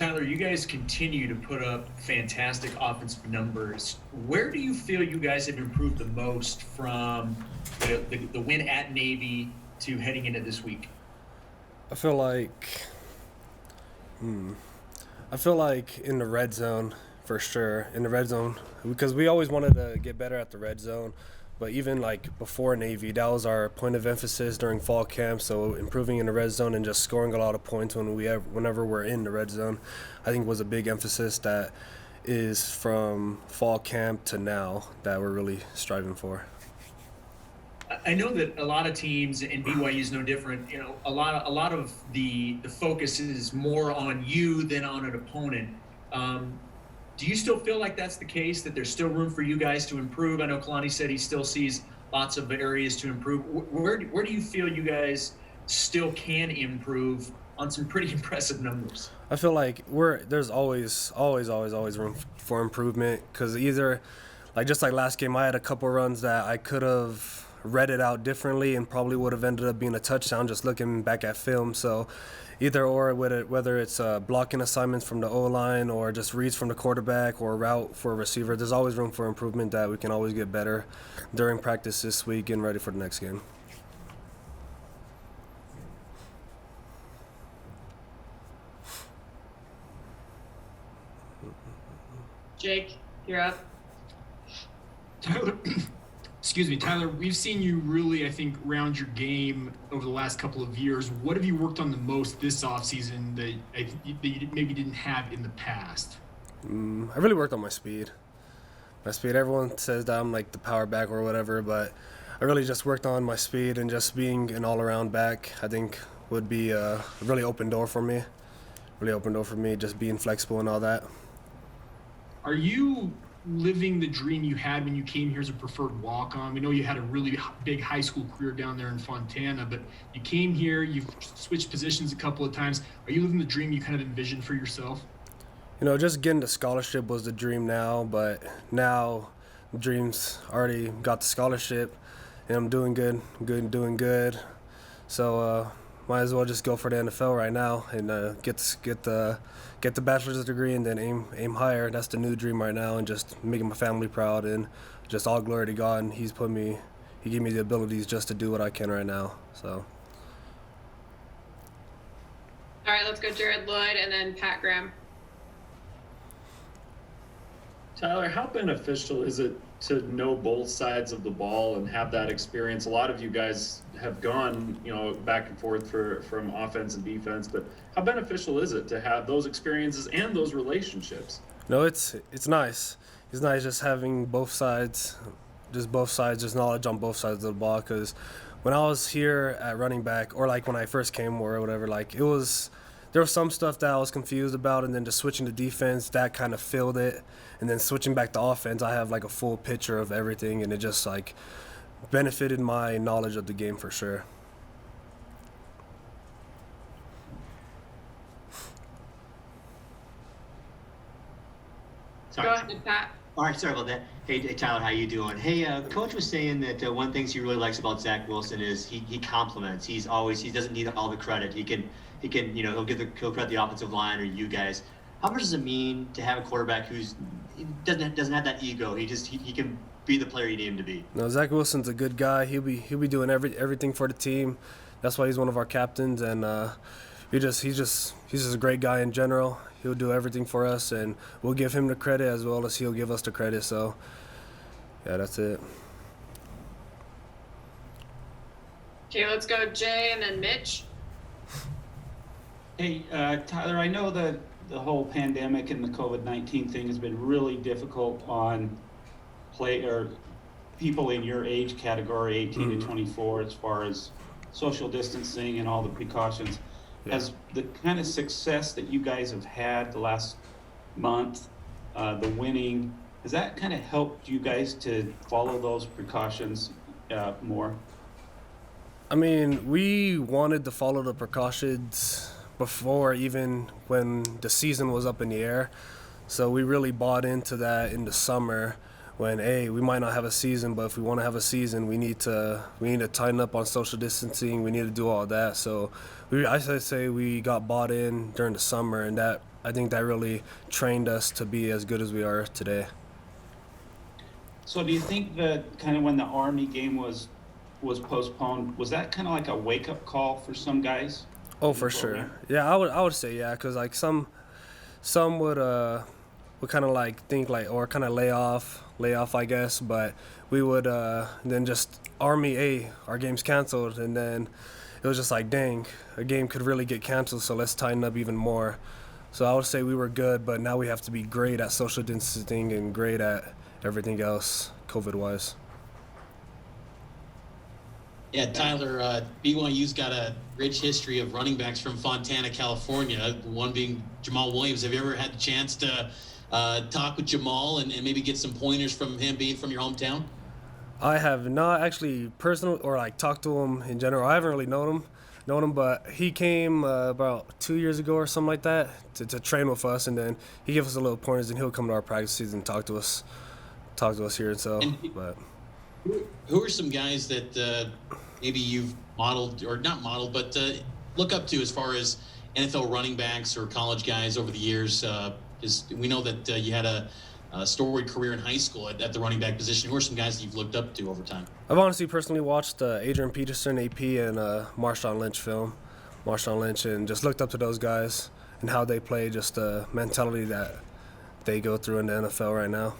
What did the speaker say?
Tyler, you guys continue to put up fantastic offensive numbers. Where do you feel you guys have improved the most from the win at Navy to heading into this week? I feel like, I feel like in the red zone, for sure. In the red zone, because we always wanted to get better at the red zone. But even like before Navy, that was our point of emphasis during fall camp. So improving in the red zone and just scoring a lot of points whenever we're in the red zone, I think was a big emphasis that is from fall camp to now that we're really striving for. I know that a lot of teams, and BYU is no different. A lot of the focus is more on you than on an opponent. Do you still feel like that's the case, that there's still room for you guys to improve? I know Kalani said he still sees lots of areas to improve. Where do you feel you guys still can improve on some pretty impressive numbers? I feel like there's always room for improvement, because either, like just like last game, I had a couple runs that I could have read it out differently and probably would have ended up being a touchdown just looking back at film. So either or, whether it's blocking assignments from the O-line or just reads from the quarterback or a route for a receiver, there's always room for improvement that we can always get better during practice this week and ready for the next game. Jake, you're up. Tyler, excuse me, Tyler, we've seen you really, I think, round your game over the last couple of years. What have you worked on the most this offseason that you maybe didn't have in the past? I really worked on my speed. Everyone says that I'm like the power back or whatever, but I really just worked on my speed, and just being an all-around back, I think, would be a really open door for me. Just being flexible and all that. Are you living the dream you had when you came here as a preferred walk-on? We know you had a really big high school career down there in Fontana, but you came here, you've switched positions a couple of times. Are you living the dream you kind of envisioned for yourself? Just getting the scholarship was the dream now, but now the dream's already got the scholarship, and I'm doing good. So might as well just go for the NFL right now and get the bachelor's degree and then aim higher. That's the new dream right now, and just making my family proud, and just all glory to God. And He gave me the abilities just to do what I can right now. So. All right, let's go Jared Lloyd and then Pat Graham. Tyler, how beneficial is it to know both sides of the ball and have that experience? A lot of you guys have gone, back and forth from offense and defense, but how beneficial is it to have those experiences and those relationships? No, it's nice. It's nice just having both sides, just knowledge on both sides of the ball. Because when I was here at running back, or like when I first came or whatever, like there was some stuff that I was confused about, and then just switching to defense, that kind of filled it. And then switching back to offense, I have like a full picture of everything, and it just like benefited my knowledge of the game for sure. Sorry. Go ahead, Pat. All right, sorry about that. Hey, Tyler, how you doing? Hey, Coach was saying that one thing he really likes about Zach Wilson is he compliments. He doesn't need all the credit. He can he'll credit the offensive line or you guys. How much does it mean to have a quarterback he doesn't have that ego? He can be the player you need him to be. No, Zach Wilson's a good guy. He'll be doing everything for the team. That's why he's one of our captains, and he's just a great guy in general. He'll do everything for us, and we'll give him the credit as well as he'll give us the credit. So, yeah, that's it. Okay, let's go Jay and then Mitch. Hey, Tyler, I know that the whole pandemic and the COVID-19 thing has been really difficult on people in your age category, 18 to 24, as far as social distancing and all the precautions. Yeah. Has the kind of success that you guys have had the last month, the winning, has that kind of helped you guys to follow those precautions more? I mean, we wanted to follow the precautions before, even when the season was up in the air. So we really bought into that in the summer we might not have a season, but if we want to have a season, we need to tighten up on social distancing. We need to do all that. So I say we got bought in during the summer, and I think that really trained us to be as good as we are today. So do you think that kind of when the Army game was postponed, was that kind of like a wake-up call for some guys? Oh, for sure. Yeah, I would say yeah, because like some would kind of like think like or kind of lay off, I guess. But we would then just Army our game's canceled, and then it was just like dang, a game could really get canceled, so let's tighten up even more. So I would say we were good, but now we have to be great at social distancing and great at everything else COVID-wise. Yeah, Tyler, BYU's got a rich history of running backs from Fontana, California, one being Jamaal Williams. Have you ever had the chance to talk with Jamaal and maybe get some pointers from him being from your hometown? I have not actually personally or like talked to him in general. I haven't really known him, but he came about 2 years ago or something like that to train with us, and then he gave us a little pointers, and he'll come to our practices and talk to us here. And so, but who are some guys that maybe you've modeled or not modeled, but look up to as far as NFL running backs or college guys over the years? Because we know that you had a storied career in high school at the running back position. Who are some guys that you've looked up to over time? I've honestly personally watched Adrian Peterson, AP, and Marshawn Lynch, and just looked up to those guys and how they play, just the mentality that they go through in the NFL right now.